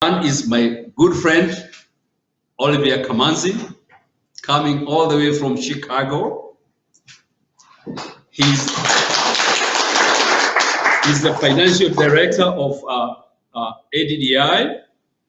One is my good friend, Olivier Kamanzi, coming all the way from Chicago. He's the financial director of ADDI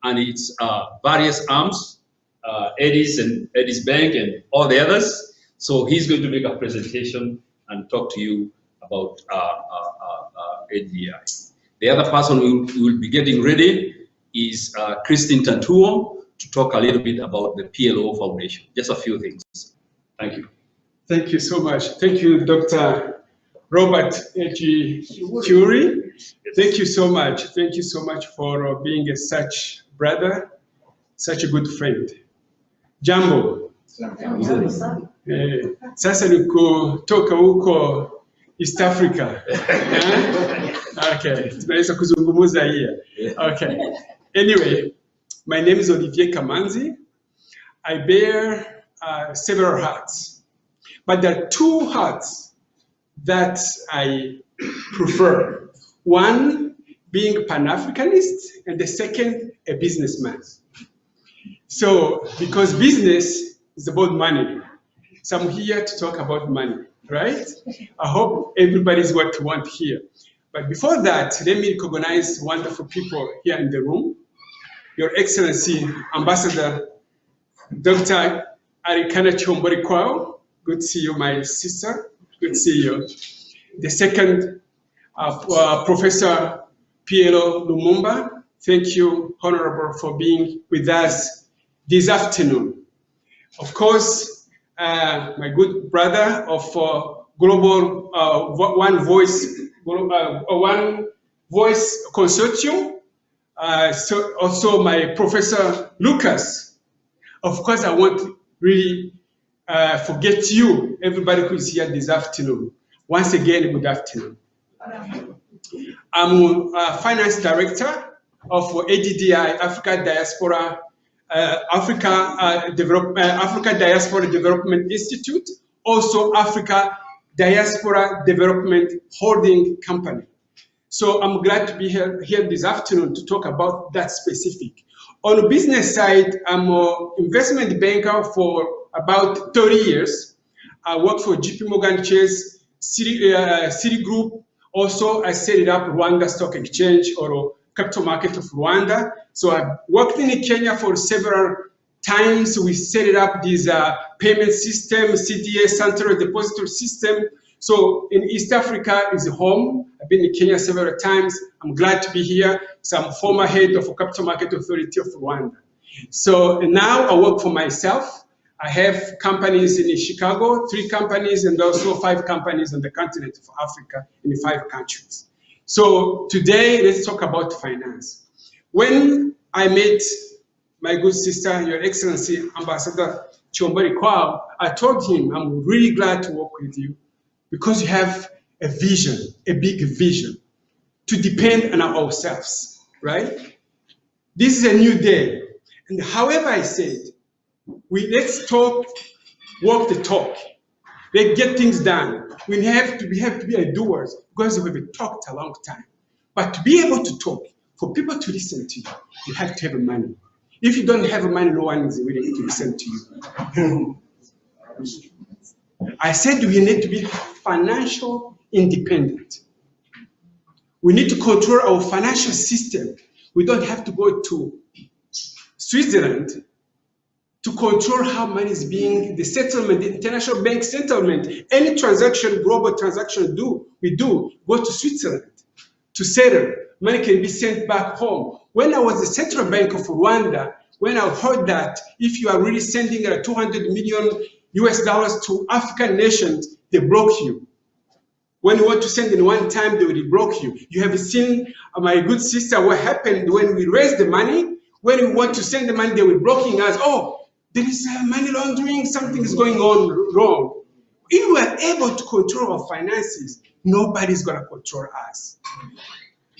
and its various arms, Eddie's and Eddie's Bank and all the others. So he's going to make a presentation and talk to you about ADDI. The other person we will be getting ready is Christine Tantuo to talk a little bit about the PLO Foundation. Just a few things. Thank you. Thank you so much. Thank you, Dr. Robert H. Curie. Thank you so much. Thank you so much for being such brother, such a good friend. Jambo. Sasa niko toka huko East Africa. Okay, tunaweza kuzungumza here. Okay. Anyway, my name is Olivier Kamanzi. I bear several hats, but there are two hats that I prefer. One being Pan-Africanist, and the second a businessman. So, because business is about money, so I'm here to talk about money, right? I hope everybody's what you want here. But before that, let me recognize wonderful people here in the room. Your Excellency, Ambassador Dr. Arikana Chombori-Kwao. Good to see you, my sister. Good to see you. The second, Professor Piero Lumumba. Thank you, Honorable, for being with us this afternoon. Of course, my good brother of Global One Voice Consortium. So also my Professor Lucas. Of course, I won't really forget you, everybody who is here this afternoon. Once again, good afternoon. I'm a finance director of ADDI, Africa Diaspora, Africa Diaspora Development Institute, also Africa Diaspora Development Holding Company. So I'm glad to be here this afternoon to talk about that specific. On the business side, I'm an investment banker for about 30 years. I worked for JP Morgan Chase, Citigroup. Also, I set up Rwanda Stock Exchange or Capital Market of Rwanda. So I've worked in Kenya for several times. We set up this payment system, CDA, Central Depository System. So in East Africa is home. I've been in Kenya several times. I'm glad to be here. So I'm former head of a Capital Market Authority of Rwanda. So now I work for myself. I have companies in Chicago, 3 companies, and also 5 companies on the continent of Africa in 5 countries. So today, let's talk about finance. When I met my good sister, Your Excellency, Ambassador Chombori-Kwao, I told him, I'm really glad to work with you because you have a vision, a big vision, to depend on ourselves, right? This is a new day. And however I said, let's talk, walk the talk. Let's get things done. We have to be doers because we've talked a long time. But to be able to talk, for people to listen to you, you have to have money. If you don't have money, no one is willing to listen to you. I said we need to be financial independent. We need to control our financial system. We don't have to go to Switzerland to control how money is being, the settlement, the international bank settlement, any transaction, global transaction we go to Switzerland to settle. Money can be sent back home. When I was the Central Bank of Rwanda, when I heard that if you are really sending $200 million to African nations, they block you. When you want to send in one time, they will block you. You have seen, my good sister, what happened when we raised the money. When we want to send the money, they were blocking us. Oh, there is money laundering, something is going on wrong. If we are able to control our finances, nobody's going to control us.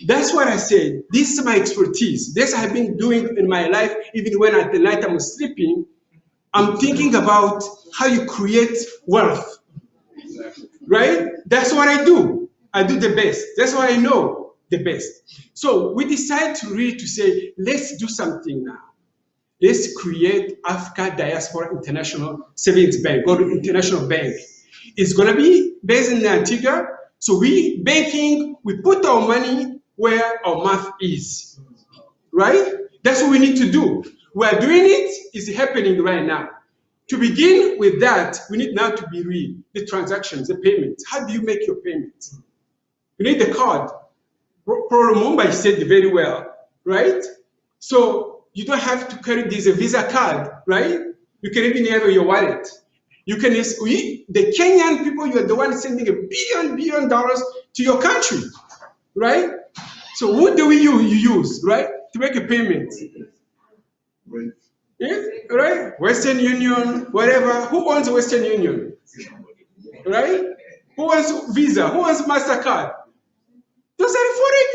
That's what I said. This is my expertise. This I've been doing in my life, even when at the night I'm sleeping. I'm thinking about how you create wealth, right? That's what I do. I do the best. That's what I know. the best. So we decided to say, let's do something now. Let's create Africa Diaspora International Savings Bank, or International Bank. It's going to be based in Antigua. So we put our money where our mouth is, right? That's what we need to do. We are doing it. It's happening right now. To begin with that, we need now to be real. The transactions, the payments. How do you make your payments? You need the card. Mumbai said very well, right? So you don't have to carry this Visa card, right? You can even have your wallet. You can, the Kenyan people, you're the one sending $1 billion to your country, right? So what do you use, right, to make a payment? Right. Yeah, right? Western Union, whatever. Who owns Western Union? Right? Who owns Visa? Who owns MasterCard? Those are foreign,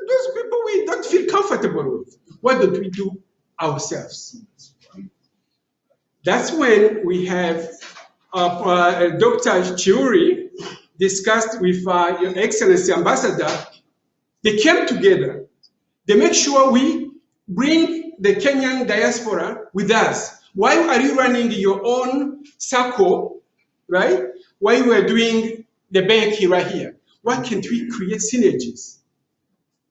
those people we don't feel comfortable with. What do we do ourselves? That's when we have Dr. Chiuri discussed with Your Excellency Ambassador. They came together. They make sure we bring the Kenyan diaspora with us. Why are you running your own circle, right? Why we are doing the bank right here? Why can't we create synergies,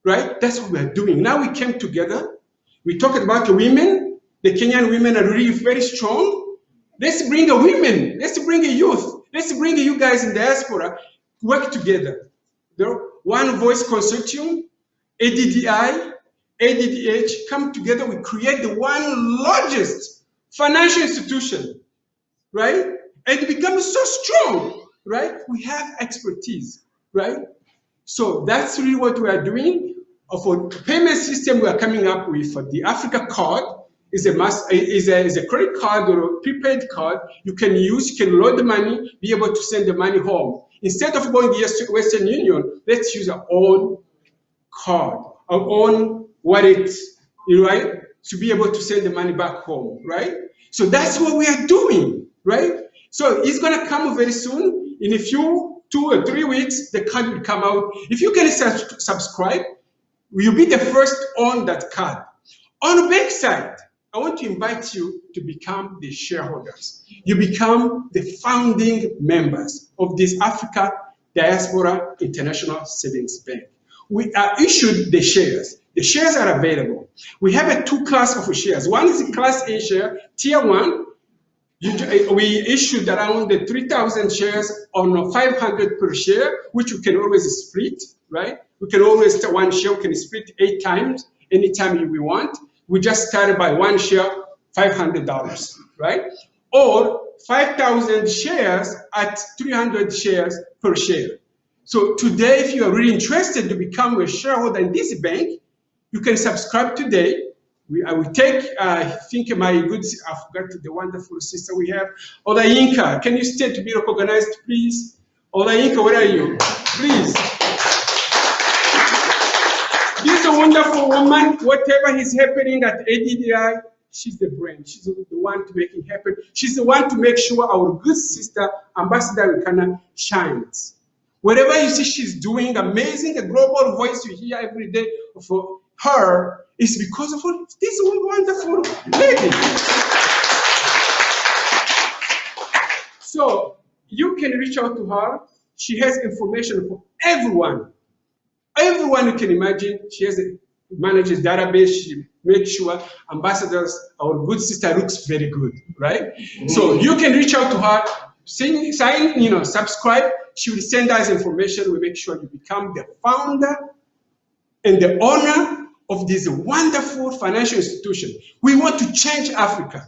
right? That's what we are doing. Now we came together. We talked about the women. The Kenyan women are really very strong. Let's bring the women. Let's bring the youth. Let's bring you guys in diaspora. Work together. One Voice Consortium, ADDI, ADDH, come together. We create the one largest financial institution, right? And it becomes so strong, right? We have expertise, right? So that's really what we are doing. For payment system we are coming up with for the Africa card is a credit card or a prepaid card you can use. You can load the money, be able to send the money home. Instead of going to Western Union, let's use our own card, our own wallet, right? To be able to send the money back home, right? So that's what we are doing, right? So it's gonna come very soon. In a few 2 or 3 weeks, the card will come out. If you can subscribe, you'll be the first on that card. On the back side, I want to invite you to become the shareholders. You become the founding members of this Africa Diaspora International Savings Bank. We are issued the shares. The shares are available. We have two classes of shares. One is a Class A share, Tier 1. We issued around 3,000 shares on 500 per share, which we can always split, right? We can always, one share, we can split 8 times, anytime we want. We just started by one share, $500, right? Or 5,000 shares at 300 shares per share. So today, if you are really interested to become a shareholder in this bank, you can subscribe today. I will take, I think my good, I forgot the wonderful sister we have, Olayinka. Can you stay to be recognized, please? Olayinka, where are you? Please. This is a wonderful woman. Whatever is happening at ADDI, she's the brain. She's the one to make it happen. She's the one to make sure our good sister, Ambassador Rukana, shines. Whatever you see she's doing, amazing, a global voice you hear every day for her, is because of this wonderful lady. So you can reach out to her. She has information for everyone. Everyone you can imagine. She manages database. She makes sure ambassadors, our good sister looks very good, right? So you can reach out to her, sign, subscribe. She will send us information. We make sure you become the founder and the owner of this wonderful financial institution. We want to change Africa.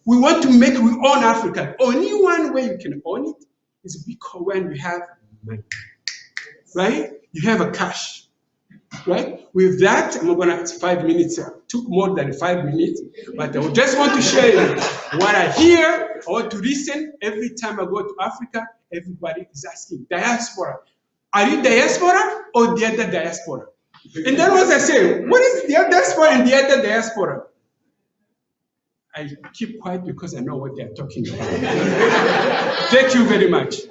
We want to make we own Africa. Only one way you can own it is because when you have money, right? You have a cash, right? With that, I'm not gonna, 5 minutes, took more than 5 minutes, but I just want to share what I hear, I want to listen. Every time I go to Africa, everybody is asking, diaspora. Are you diaspora or the other diaspora? And then once I say, what is the diaspora and the other diaspora? I keep quiet because I know what they're talking about. Thank you very much.